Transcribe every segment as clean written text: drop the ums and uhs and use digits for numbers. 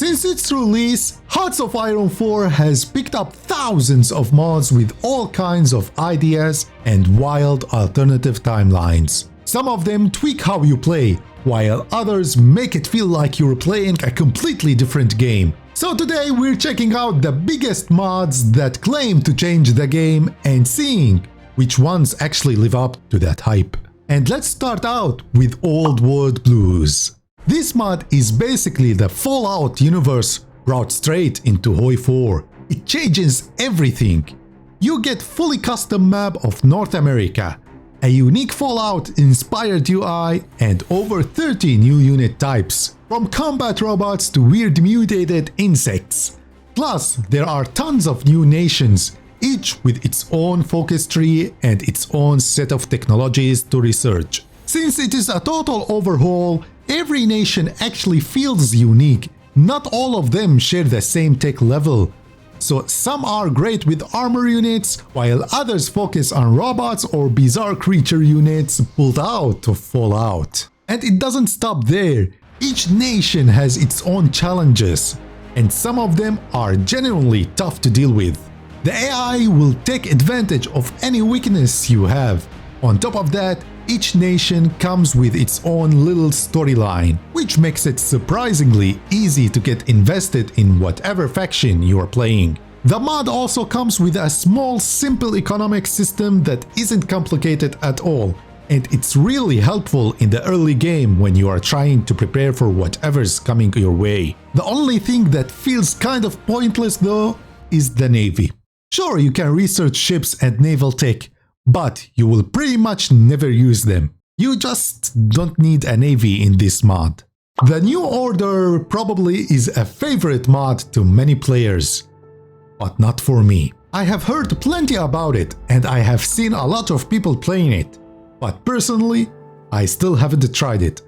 Since its release, Hearts of Iron 4 has picked up thousands of mods with all kinds of ideas and wild alternative timelines. Some of them tweak how you play, while others make it feel like you're playing a completely different game. So today we're checking out the biggest mods that claim to change the game and seeing which ones actually live up to that hype. And let's start out with Old World Blues. This mod is basically the Fallout universe brought straight into HOI4. It changes everything. You get fully custom map of North America, a unique Fallout-inspired UI, and over 30 new unit types, from combat robots to weird mutated insects. Plus, there are tons of new nations, each with its own focus tree and its own set of technologies to research. Since it is a total overhaul, every nation actually feels unique. Not all of them share the same tech level. So some are great with armor units, while others focus on robots or bizarre creature units pulled out of Fallout. And it doesn't stop there. Each nation has its own challenges, and some of them are genuinely tough to deal with. The AI will take advantage of any weakness you have. On top of that, each nation comes with its own little storyline, which makes it surprisingly easy to get invested in whatever faction you are playing. The mod also comes with a small, simple economic system that isn't complicated at all, and it's really helpful in the early game when you are trying to prepare for whatever's coming your way. The only thing that feels kind of pointless though is the navy. Sure, you can research ships and naval tech, but you will pretty much never use them. You just don't need a navy in this mod. The New Order probably is a favorite mod to many players, but not for me. I have heard plenty about it and I have seen a lot of people playing it, but personally, I still haven't tried it.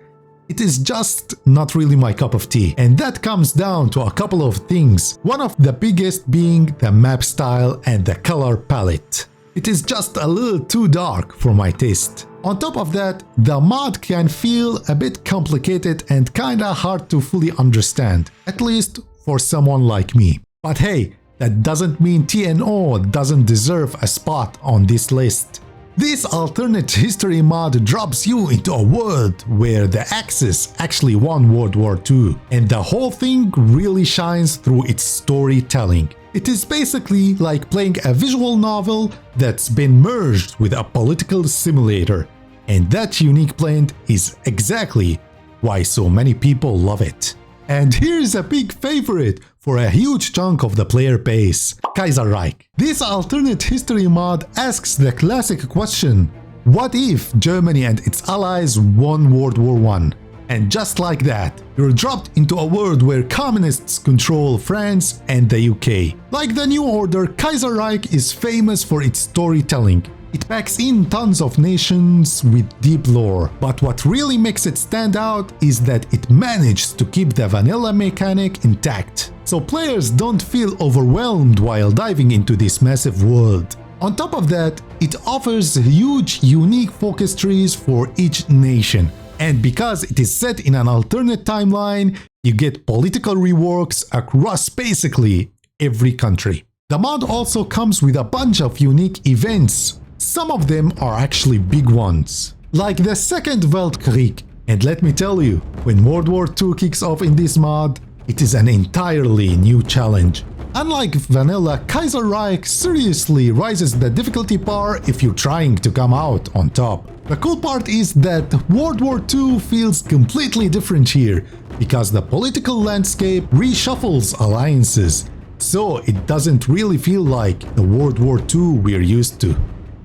It is just not really my cup of tea, and that comes down to a couple of things, one of the biggest being the map style and the color palette. It is just a little too dark for my taste. On top of that, the mod can feel a bit complicated and kinda hard to fully understand, at least for someone like me. But hey, that doesn't mean TNO doesn't deserve a spot on this list. This alternate history mod drops you into a world where the Axis actually won World War II, and the whole thing really shines through its storytelling. It is basically like playing a visual novel that's been merged with a political simulator, and that unique blend is exactly why so many people love it. And here's a big favorite for a huge chunk of the player base, Kaiserreich. This alternate history mod asks the classic question, what if Germany and its allies won World War I? And just like that, you're dropped into a world where communists control France and the UK. Like the New Order, Kaiserreich is famous for its storytelling. It packs in tons of nations with deep lore, but what really makes it stand out is that it managed to keep the vanilla mechanic intact, so players don't feel overwhelmed while diving into this massive world. On top of that, it offers huge, unique focus trees for each nation. And because it is set in an alternate timeline, you get political reworks across basically every country. The mod also comes with a bunch of unique events. Some of them are actually big ones, like the Second Weltkrieg. And let me tell you, when World War II kicks off in this mod, it is an entirely new challenge. Unlike vanilla, Kaiserreich seriously rises the difficulty bar if you're trying to come out on top. The cool part is that World War II feels completely different here, because the political landscape reshuffles alliances, so it doesn't really feel like the World War II we're used to.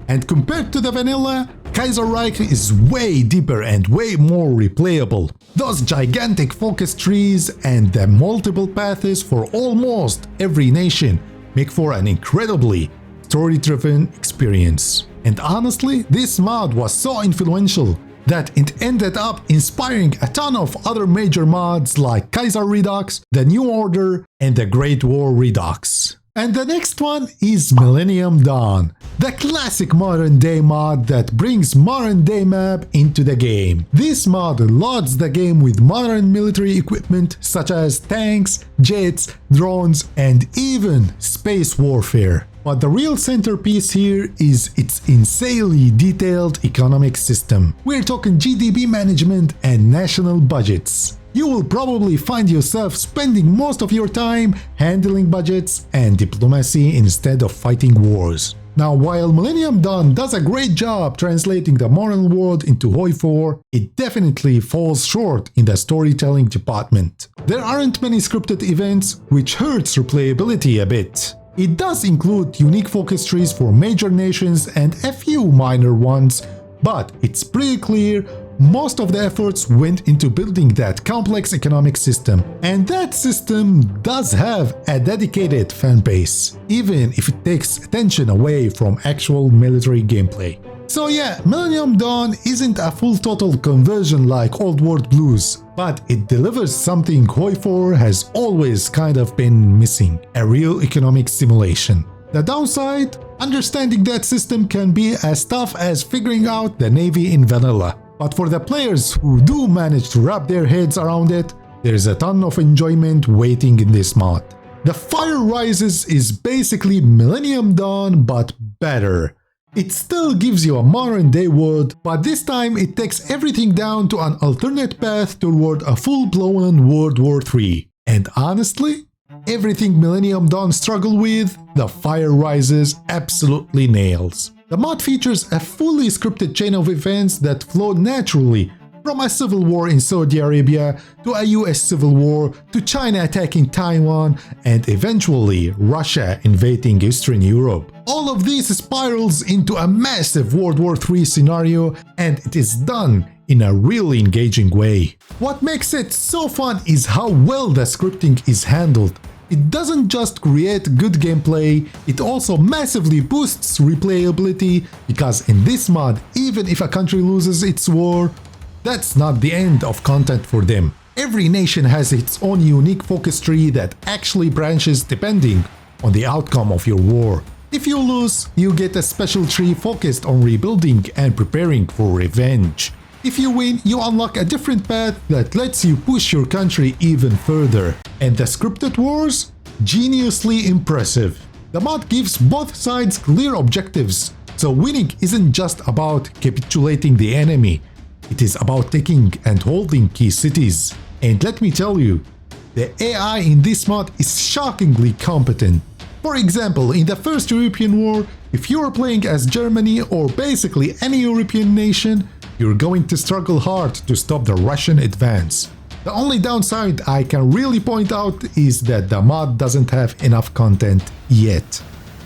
And compared to the vanilla, Kaiserreich is way deeper and way more replayable. Those gigantic focus trees and the multiple paths for almost every nation make for an incredibly story-driven experience. And honestly, this mod was so influential that it ended up inspiring a ton of other major mods like Kaiser Redux, the New Order, and the Great War Redux. And the next one is Millennium Dawn, the classic modern day mod that brings modern day map into the game. This mod loads the game with modern military equipment such as tanks, jets, drones, and even space warfare. But the real centerpiece here is its insanely detailed economic system. We're talking GDP management and national budgets. You will probably find yourself spending most of your time handling budgets and diplomacy instead of fighting wars. Now, while Millennium Dawn does a great job translating the modern world into HOI4, it definitely falls short in the storytelling department. There aren't many scripted events, which hurts replayability a bit. It does include unique focus trees for major nations and a few minor ones, but it's pretty clear most of the efforts went into building that complex economic system. And that system does have a dedicated fan base, even if it takes attention away from actual military gameplay. So yeah, Millennium Dawn isn't a full total conversion like Old World Blues, but it delivers something HOI4 has always kind of been missing: a real economic simulation. The downside? Understanding that system can be as tough as figuring out the Navy in vanilla. But for the players who do manage to wrap their heads around it, there is a ton of enjoyment waiting in this mod. The Fire Rises is basically Millennium Dawn but better. It still gives you a modern day world, but this time it takes everything down to an alternate path toward a full-blown World War III. And honestly, everything Millennium Dawn struggled with, the Fire Rises absolutely nails. The mod features a fully scripted chain of events that flow naturally, from a civil war in Saudi Arabia to a US civil war to China attacking Taiwan and eventually Russia invading Eastern Europe. All of these spirals into a massive World War III scenario, and it is done in a really engaging way. What makes it so fun is how well the scripting is handled. It doesn't just create good gameplay, it also massively boosts replayability, because in this mod, even if a country loses its war, that's not the end of content for them. Every nation has its own unique focus tree that actually branches depending on the outcome of your war. If you lose, you get a special tree focused on rebuilding and preparing for revenge. If you win, you unlock a different path that lets you push your country even further. And the scripted wars? Geniusly impressive. The mod gives both sides clear objectives, so winning isn't just about capitulating the enemy, it is about taking and holding key cities. And let me tell you, the AI in this mod is shockingly competent. For example, in the First European War, if you are playing as Germany or basically any European nation, you're going to struggle hard to stop the Russian advance. The only downside I can really point out is that the mod doesn't have enough content yet.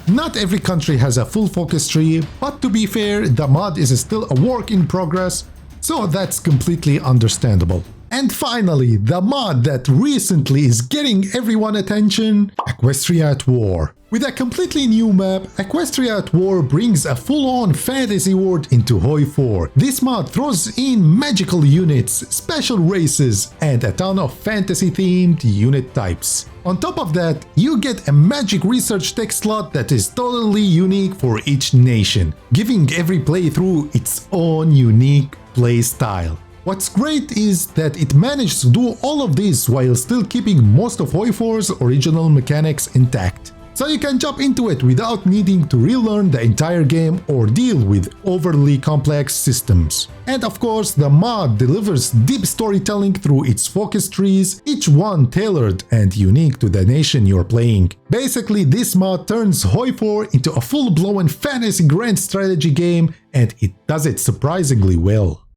Not every country has a full focus tree, but to be fair, the mod is still a work in progress, so that's completely understandable. And finally, the mod that recently is getting everyone's attention, Equestria at War. With a completely new map, Equestria at War brings a full-on fantasy world into HOI4. This mod throws in magical units, special races, and a ton of fantasy-themed unit types. On top of that, you get a magic research tech slot that is totally unique for each nation, giving every playthrough its own unique play style. What's great is that it managed to do all of this while still keeping most of HOI4's original mechanics intact. So you can jump into it without needing to relearn the entire game or deal with overly complex systems. And of course, the mod delivers deep storytelling through its focus trees, each one tailored and unique to the nation you're playing. Basically, this mod turns HOI4 into a full-blown fantasy grand strategy game, and it does it surprisingly well.